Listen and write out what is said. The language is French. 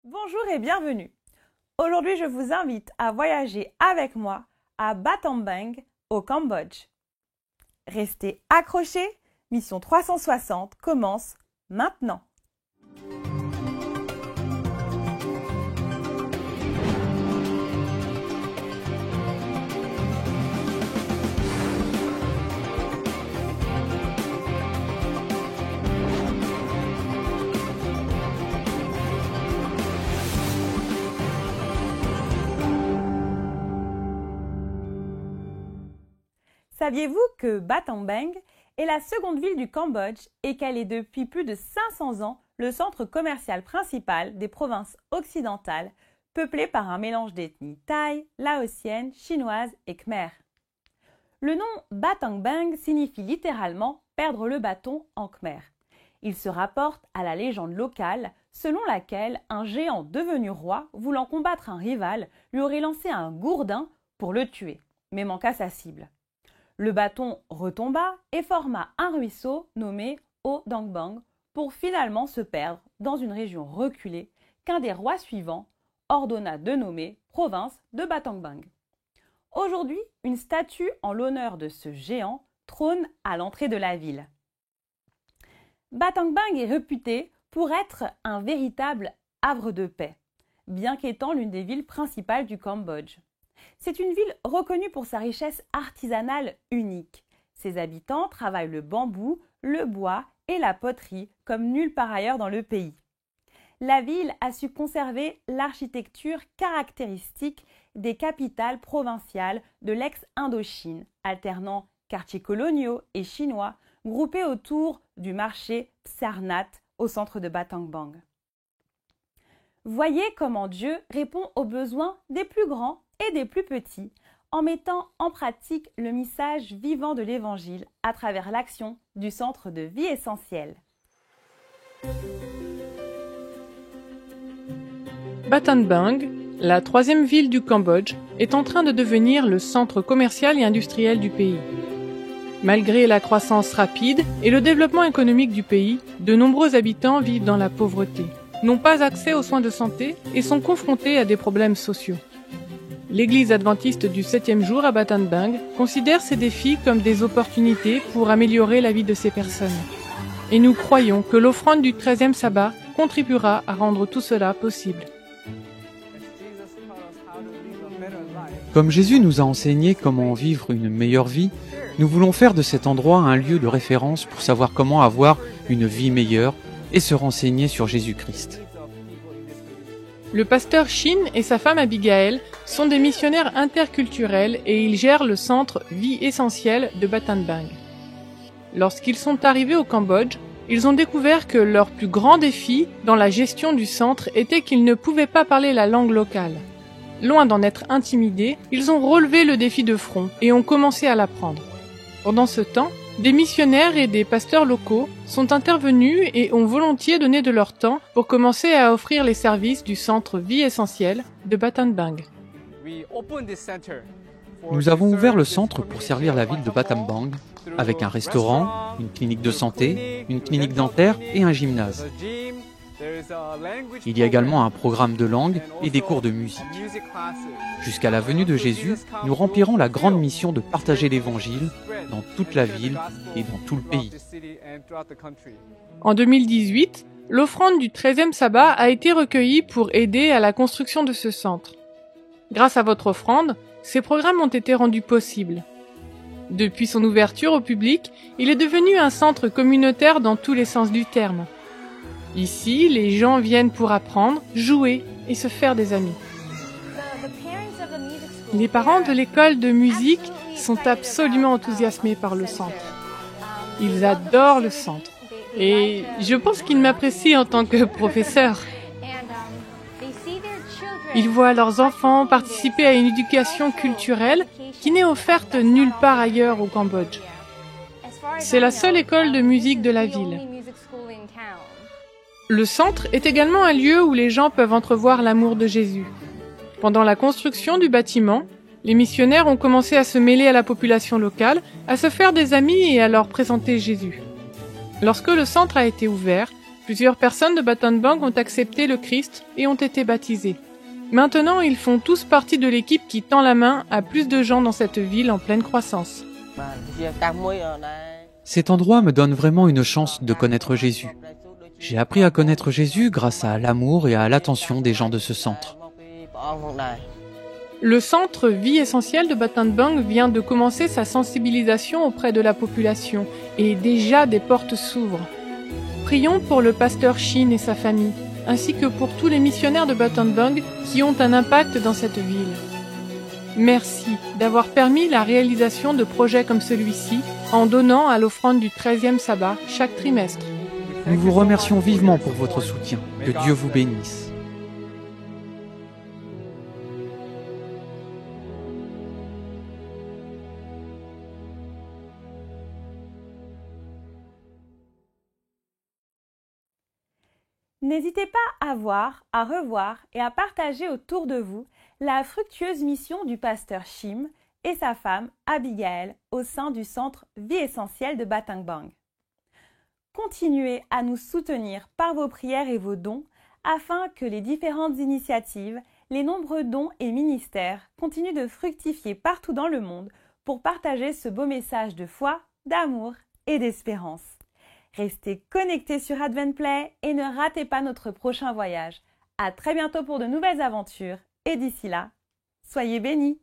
Bonjour et bienvenue. Aujourd'hui, je vous invite à voyager avec moi à Battambang, au Cambodge. Restez accrochés, Mission 360 commence maintenant. Saviez-vous que Battambang est la seconde ville du Cambodge et qu'elle est depuis plus de 500 ans le centre commercial principal des provinces occidentales, peuplé par un mélange d'ethnies thaï, laotiennes, chinoises et khmer. Le nom Battambang signifie littéralement « perdre le bâton » en khmer. Il se rapporte à la légende locale selon laquelle un géant devenu roi, voulant combattre un rival, lui aurait lancé un gourdin pour le tuer, mais manqua sa cible. Le bâton retomba et forma un ruisseau nommé Ao Dang Bang pour finalement se perdre dans une région reculée qu'un des rois suivants ordonna de nommer province de Battambang. Aujourd'hui, une statue en l'honneur de ce géant trône à l'entrée de la ville. Battambang est réputé pour être un véritable havre de paix, bien qu'étant l'une des villes principales du Cambodge. C'est une ville reconnue pour sa richesse artisanale unique. Ses habitants travaillent le bambou, le bois et la poterie comme nulle part ailleurs dans le pays. La ville a su conserver l'architecture caractéristique des capitales provinciales de l'ex-Indochine, alternant quartiers coloniaux et chinois groupés autour du marché Psarnat au centre de Battambang. Voyez comment Dieu répond aux besoins des plus grands et des plus petits, en mettant en pratique le message vivant de l'Évangile à travers l'action du Centre de vie essentielle. Battambang, la troisième ville du Cambodge, est en train de devenir le centre commercial et industriel du pays. Malgré la croissance rapide et le développement économique du pays, de nombreux habitants vivent dans la pauvreté, n'ont pas accès aux soins de santé et sont confrontés à des problèmes sociaux. L'Église adventiste du 7e jour à Battambang considère ces défis comme des opportunités pour améliorer la vie de ces personnes. Et nous croyons que l'offrande du 13e sabbat contribuera à rendre tout cela possible. Comme Jésus nous a enseigné comment vivre une meilleure vie, nous voulons faire de cet endroit un lieu de référence pour savoir comment avoir une vie meilleure et se renseigner sur Jésus-Christ. Le pasteur Shin et sa femme Abigail sont des missionnaires interculturels et ils gèrent le centre Vie essentielle de Battambang. Lorsqu'ils sont arrivés au Cambodge, ils ont découvert que leur plus grand défi dans la gestion du centre était qu'ils ne pouvaient pas parler la langue locale. Loin d'en être intimidés, ils ont relevé le défi de front et ont commencé à l'apprendre. Pendant ce temps, des missionnaires et des pasteurs locaux sont intervenus et ont volontiers donné de leur temps pour commencer à offrir les services du centre Vie essentielle de Battambang. Nous avons ouvert le centre pour servir la ville de Battambang avec un restaurant, une clinique de santé, une clinique dentaire et un gymnase. Il y a également un programme de langue et des cours de musique. Jusqu'à la venue de Jésus, nous remplirons la grande mission de partager l'Évangile dans toute la ville et dans tout le pays. En 2018, l'offrande du 13e sabbat a été recueillie pour aider à la construction de ce centre. Grâce à votre offrande, ces programmes ont été rendus possibles. Depuis son ouverture au public, il est devenu un centre communautaire dans tous les sens du terme. Ici, les gens viennent pour apprendre, jouer et se faire des amis. Les parents de l'école de musique sont absolument enthousiasmés par le centre. Ils adorent le centre. Et je pense qu'ils m'apprécient en tant que professeur. Ils voient leurs enfants participer à une éducation culturelle qui n'est offerte nulle part ailleurs au Cambodge. C'est la seule école de musique de la ville. Le centre est également un lieu où les gens peuvent entrevoir l'amour de Jésus. Pendant la construction du bâtiment, les missionnaires ont commencé à se mêler à la population locale, à se faire des amis et à leur présenter Jésus. Lorsque le centre a été ouvert, Plusieurs personnes de Battambang ont accepté le Christ et ont été baptisées. Maintenant, ils font tous partie de l'équipe qui tend la main à plus de gens dans cette ville en pleine croissance. Cet endroit me donne vraiment une chance de connaître Jésus. J'ai appris à connaître Jésus grâce à l'amour et à l'attention des gens de ce centre. Le centre Vie Essentielle de Battambang vient de commencer sa sensibilisation auprès de la population et déjà des portes s'ouvrent. Prions pour le pasteur Shin et sa famille, ainsi que pour tous les missionnaires de Battambang qui ont un impact dans cette ville. Merci d'avoir permis la réalisation de projets comme celui-ci en donnant à l'offrande du 13e sabbat chaque trimestre. Nous vous remercions vivement pour votre soutien. Que Dieu vous bénisse. N'hésitez pas à voir, à revoir et à partager autour de vous la fructueuse mission du pasteur Shim et sa femme Abigail au sein du centre Vie Essentielle de Battambang. Continuez à nous soutenir par vos prières et vos dons afin que les différentes initiatives, les nombreux dons et ministères continuent de fructifier partout dans le monde pour partager ce beau message de foi, d'amour et d'espérance. Restez connectés sur AdventPlay et ne ratez pas notre prochain voyage. À très bientôt pour de nouvelles aventures et d'ici là, soyez bénis!